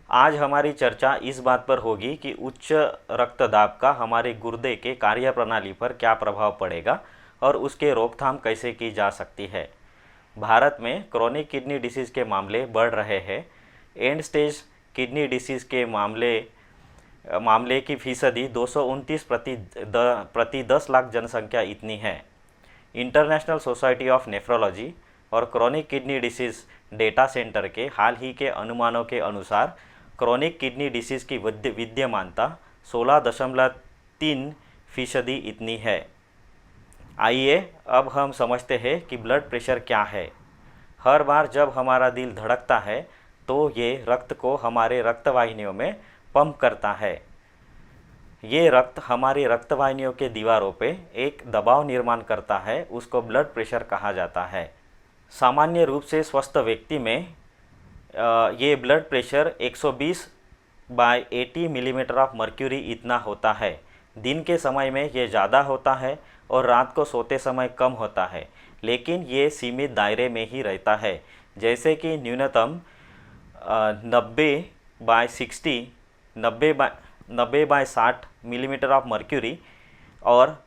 आज हमारी चर्चा इस बात पर होगी कि उच्च रक्तदाब का हमारे गुर्दे के कार्यप्रणाली पर क्या प्रभाव पड़ेगा और उसके रोकथाम कैसे की जा सकती है। भारत में क्रोनिक किडनी डिसीज़ के मामले बढ़ रहे हैं। एंड स्टेज किडनी डिसीज़ के मामले की फीसदी 229 प्रति 10 लाख जनसंख्या इतनी है। इंटरनेशनल सोसाइटी ऑफ नेफ्रोलॉजी और chronic kidney disease data centre के हाल ही के अनुमानों के अनुसार क्रोनिक किडनी डिसीज़ की विद्यमानता 16.3% इतनी है। आइए अब हम समझते हैं कि ब्लड प्रेशर क्या है। हर बार जब हमारा दिल धड़कता है तो ये रक्त को हमारे रक्तवाहिनियों में पंप करता है। ये रक्त हमारी रक्तवाहिनियों के दीवारों पे एक दबाव निर्माण करता है, उसको ब्लड प्रेशर कहा जाता है। सामान्य रूप से स्वस्थ व्यक्ति में ये blood pressure 120/80 millimetre of mercury इतना होता है। दिन के समय में ये ज़्यादा होता है और रात को सोते समय कम होता है, लेकिन ये सीमित दायरे में ही रहता है, जैसे कि न्यूनतम 90/60 मिलीमीटर ऑफ मर्क्यूरी और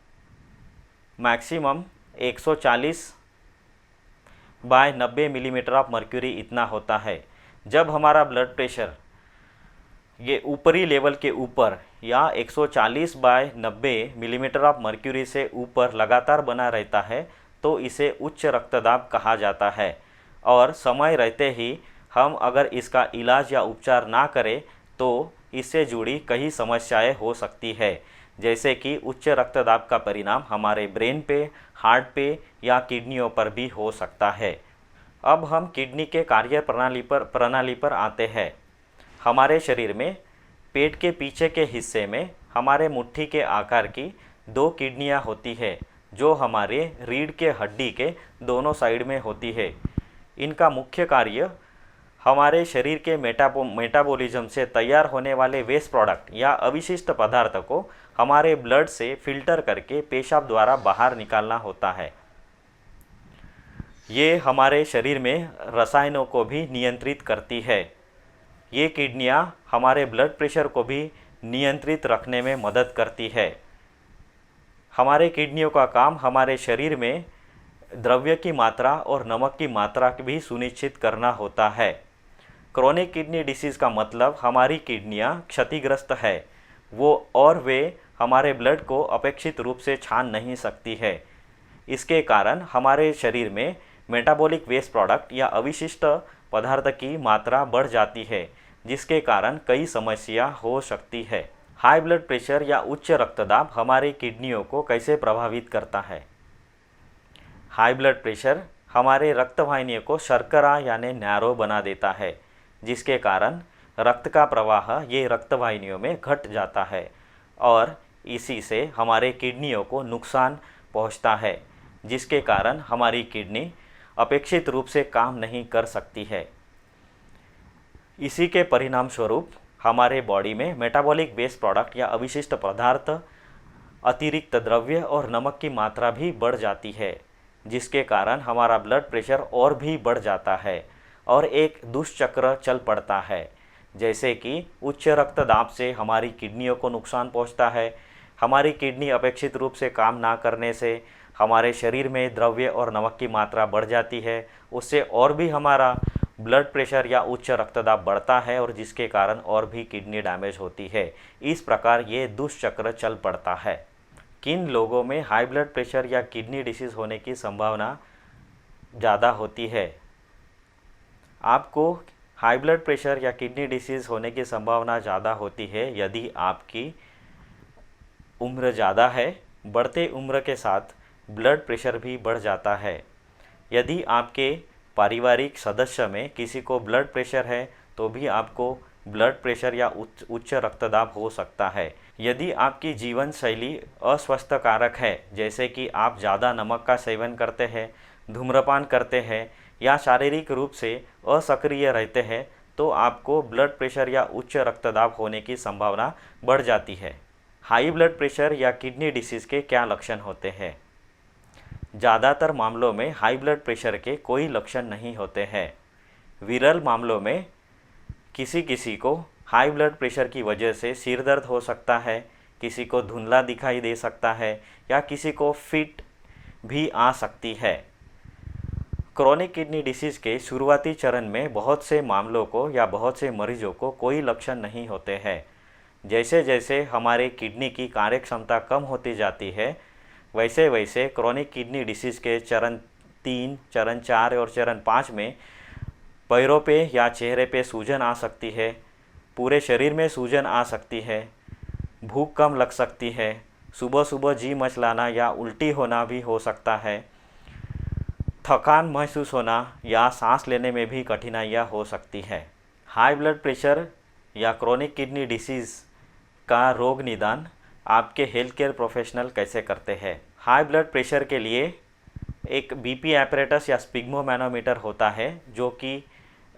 मैक्सिमम 140/90 मिलीमीटर ऑफ मर्क्यूरी इतना होता है। जब हमारा ब्लड प्रेशर ये ऊपरी लेवल के ऊपर या 140/90 मिलीमीटर ऑफ मर्क्यूरी से ऊपर लगातार बना रहता है तो इसे उच्च रक्तदाब कहा जाता है। और समय रहते ही हम अगर इसका इलाज या उपचार ना करें तो इससे जुड़ी कई समस्याएं हो सकती है, जैसे कि उच्च रक्तदाब का परिणाम हमारे ब्रेन पे, हार्ट पे या किडनियों पर भी हो सकता है। अब हम किडनी के प्रणाली पर आते हैं। हमारे शरीर में पेट के पीछे के हिस्से में हमारे मुट्ठी के आकार की 2 किडनियां होती है, जो हमारे रीढ़ के हड्डी के दोनों साइड में होती है। इनका मुख्य कार्य हमारे शरीर के मेटाबॉलिज्म से तैयार होने वाले वेस्ट प्रोडक्ट या अविशिष्ट पदार्थ को हमारे ब्लड से फिल्टर करके पेशाब द्वारा बाहर निकालना होता है। ये हमारे शरीर में रसायनों को भी नियंत्रित करती है। ये किडनियाँ हमारे ब्लड प्रेशर को भी नियंत्रित रखने में मदद करती है। हमारे किडनियों का काम हमारे शरीर में द्रव्य की मात्रा और नमक की मात्रा भी सुनिश्चित करना होता है। क्रोनिक किडनी डिसीज़ का मतलब हमारी किडनियाँ क्षतिग्रस्त है वे हमारे ब्लड को अपेक्षित रूप से छान नहीं सकती है। इसके कारण हमारे शरीर में मेटाबॉलिक वेस्ट प्रोडक्ट या अविशिष्ट पदार्थ की मात्रा बढ़ जाती है, जिसके कारण कई समस्या हो सकती है। हाई ब्लड प्रेशर या उच्च रक्तदाब हमारी किडनियों को कैसे प्रभावित करता है। हाई ब्लड प्रेशर हमारे रक्तवाहिनियों को शर्करा यानी नैरो बना देता है, जिसके कारण रक्त का प्रवाह ये रक्तवाहिनियों में घट जाता है और इसी से हमारे किडनियों को नुकसान पहुंचता है, जिसके कारण हमारी किडनी अपेक्षित रूप से काम नहीं कर सकती है। इसी के परिणाम स्वरूप हमारे बॉडी में मेटाबॉलिक वेस्ट प्रोडक्ट या अविशिष्ट पदार्थ, अतिरिक्त द्रव्य और नमक की मात्रा भी बढ़ जाती है, जिसके कारण हमारा ब्लड प्रेशर और भी बढ़ जाता है और एक दुष्चक्र चल पड़ता है, जैसे कि उच्च रक्तदाब से हमारी किडनियों को नुकसान पहुंचता है। हमारी किडनी अपेक्षित रूप से काम ना करने से हमारे शरीर में द्रव्य और नमक की मात्रा बढ़ जाती है, उससे और भी हमारा ब्लड प्रेशर या उच्च रक्तदाब बढ़ता है और जिसके कारण और भी किडनी डैमेज होती है। इस प्रकार ये दुष्चक्र चल पड़ता है। किन लोगों में हाई ब्लड प्रेशर या किडनी डिसीज़ होने की संभावना ज़्यादा होती है। आपको हाई ब्लड प्रेशर या किडनी डिसीज़ होने की संभावना ज़्यादा होती है यदि आपकी उम्र ज़्यादा है। बढ़ते उम्र के साथ ब्लड प्रेशर भी बढ़ जाता है। यदि आपके पारिवारिक सदस्य में किसी को ब्लड प्रेशर है तो भी आपको ब्लड प्रेशर या उच्च रक्तदाब हो सकता है। यदि आपकी जीवन शैली अस्वस्थकारक है, जैसे कि आप ज़्यादा नमक का सेवन करते हैं, धूम्रपान करते हैं या शारीरिक रूप से असक्रिय रहते हैं, तो आपको ब्लड प्रेशर या उच्च रक्तदाब होने की संभावना बढ़ जाती है। हाई ब्लड प्रेशर या किडनी डिसीज़ के क्या लक्षण होते हैं। ज़्यादातर मामलों में हाई ब्लड प्रेशर के कोई लक्षण नहीं होते हैं। विरल मामलों में किसी किसी को हाई ब्लड प्रेशर की वजह से सिर दर्द हो सकता है, किसी को धुंधला दिखाई दे सकता है या किसी को फिट भी आ सकती है। क्रोनिक किडनी डिसीज़ के शुरुआती चरण में बहुत से मामलों को या बहुत से मरीजों को कोई लक्षण नहीं होते हैं। जैसे जैसे हमारे किडनी की कार्यक्षमता कम होती जाती है, वैसे वैसे क्रोनिक किडनी डिसीज़ के चरण 3, चरण 4 और चरण 5 में पैरों पे या चेहरे पे सूजन आ सकती है, पूरे शरीर में सूजन आ सकती है, भूख कम लग सकती है, सुबह सुबह जी मचलाना या उल्टी होना भी हो सकता है, थकान महसूस होना या सांस लेने में भी कठिनाइयाँ हो सकती है। हाई ब्लड प्रेशर या क्रोनिक किडनी डिसीज़ का रोग निदान आपके हेल्थ केयर प्रोफेशनल कैसे करते हैं? हाई ब्लड प्रेशर के लिए एक बीपी एपरेटस या स्पिग्मोमैनोमीटर होता है, जो कि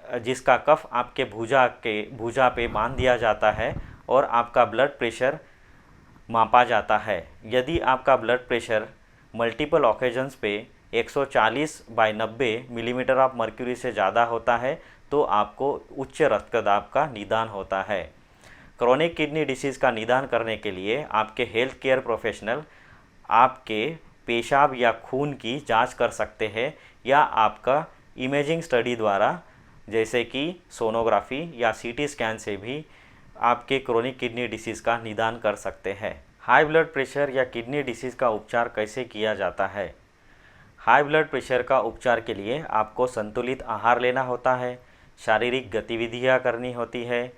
जिसका कफ आपके भुजा पे बांध दिया जाता है और आपका ब्लड प्रेशर मापा जाता है। यदि आपका ब्लड प्रेशर मल्टीपल ओकेजन्स पे 140/90 मिलीमीटर ऑफ मर्क्यूरी से ज़्यादा होता है तो आपको उच्च रक्तदाब का निदान होता है। क्रोनिक किडनी डिसीज़ का निदान करने के लिए आपके हेल्थ केयर प्रोफेशनल आपके पेशाब या खून की जांच कर सकते हैं या आपका इमेजिंग स्टडी द्वारा जैसे कि सोनोग्राफी या सीटी स्कैन से भी आपके क्रोनिक किडनी डिसीज़ का निदान कर सकते हैं। हाई ब्लड प्रेशर या किडनी डिसीज़ का उपचार कैसे किया जाता है? हाई ब्लड प्रेशर का उपचार के लिए आपको संतुलित आहार लेना होता है, शारीरिक गतिविधियाँ करनी होती है,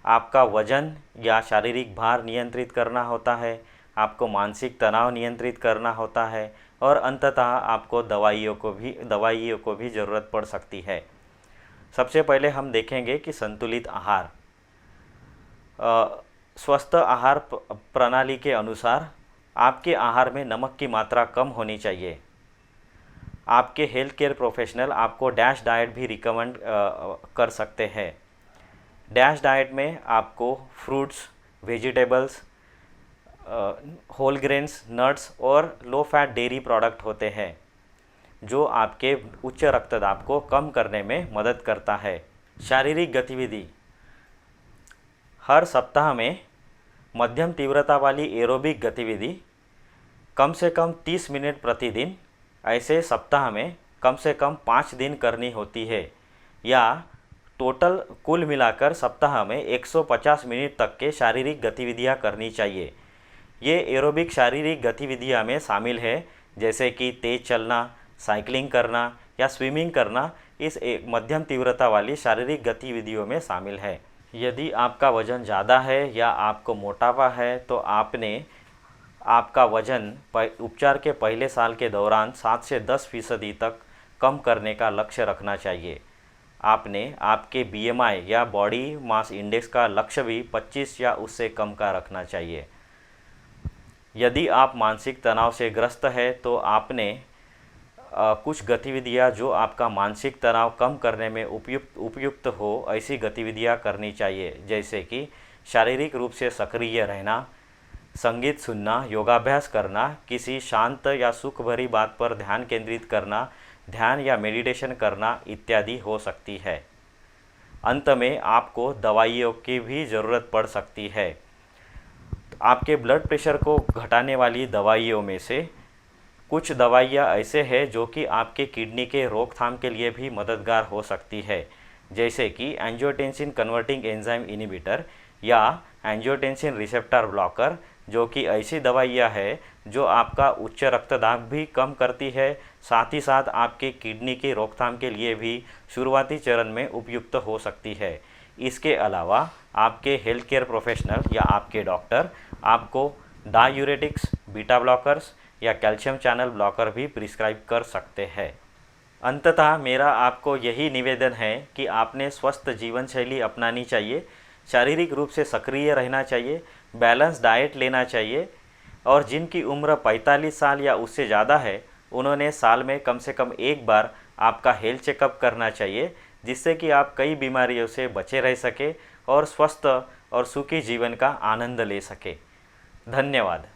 आपका वजन या शारीरिक भार नियंत्रित करना होता है, आपको मानसिक तनाव नियंत्रित करना होता है और अंततः आपको दवाइयों को भी ज़रूरत पड़ सकती है। सबसे पहले हम देखेंगे कि संतुलित आहार। स्वस्थ आहार प्रणाली के अनुसार आपके आहार में नमक की मात्रा कम होनी चाहिए। आपके हेल्थ केयर प्रोफेशनल आपको डैश डाइट भी रिकमेंड कर सकते हैं। डैश डाइट में आपको fruits, vegetables, whole grains, nuts और लो फैट डेयरी प्रोडक्ट होते हैं, जो आपके उच्च रक्तदाब को कम करने में मदद करता है। शारीरिक गतिविधि। हर सप्ताह में मध्यम तीव्रता वाली एरोबिक गतिविधि कम से कम 30 मिनट प्रतिदिन, ऐसे सप्ताह में कम से कम 5 दिन करनी होती है, या टोटल कुल मिलाकर सप्ताह में 150 मिनट तक के शारीरिक गतिविधियां करनी चाहिए। ये एरोबिक शारीरिक गतिविधियां में शामिल है जैसे कि तेज़ चलना, साइकिलिंग करना या स्विमिंग करना इस एक मध्यम तीव्रता वाली शारीरिक गतिविधियों में शामिल है। यदि आपका वज़न ज़्यादा है या आपको मोटापा है तो आपका वज़न उपचार के पहले साल के दौरान 7 से 10% तक कम करने का लक्ष्य रखना चाहिए। आपने आपके BMI या बॉडी मास इंडेक्स का लक्ष्य भी 25 या उससे कम का रखना चाहिए। यदि आप मानसिक तनाव से ग्रस्त है तो आपने कुछ गतिविधियां जो आपका मानसिक तनाव कम करने में उपयुक्त हो ऐसी गतिविधियां करनी चाहिए, जैसे कि शारीरिक रूप से सक्रिय रहना, संगीत सुनना, योगाभ्यास करना, किसी शांत या सुख भरी बात पर ध्यान केंद्रित करना, ध्यान या मेडिटेशन करना इत्यादि हो सकती है। अंत में आपको दवाइयों की भी ज़रूरत पड़ सकती है। आपके ब्लड प्रेशर को घटाने वाली दवाइयों में से कुछ दवाइयाँ ऐसे हैं जो कि आपके किडनी के रोकथाम के लिए भी मददगार हो सकती है, जैसे कि एंजियोटेंसिन कन्वर्टिंग एंजाइम इनिबिटर या एंजियोटेंसिन रिसेप्टर ब्लॉकर, जो कि ऐसी दवाइयाँ है जो आपका उच्च रक्तदाब भी कम करती है, साथ ही साथ आपके किडनी के रोकथाम के लिए भी शुरुआती चरण में उपयुक्त हो सकती है। इसके अलावा आपके हेल्थ केयर प्रोफेशनल या आपके डॉक्टर आपको डायूरेटिक्स, बीटा ब्लॉकर्स या कैल्शियम चैनल ब्लॉकर भी प्रिस्क्राइब कर सकते हैं। अंततः मेरा आपको यही निवेदन है कि आपने स्वस्थ जीवन शैली अपनानी चाहिए, शारीरिक रूप से सक्रिय रहना चाहिए, बैलेंस डाइट लेना चाहिए और जिनकी उम्र 45 साल या उससे ज़्यादा है उन्होंने साल में कम से कम एक बार आपका हेल्थ चेकअप करना चाहिए, जिससे कि आप कई बीमारियों से बचे रह सके और स्वस्थ और सुखी जीवन का आनंद ले सके। धन्यवाद।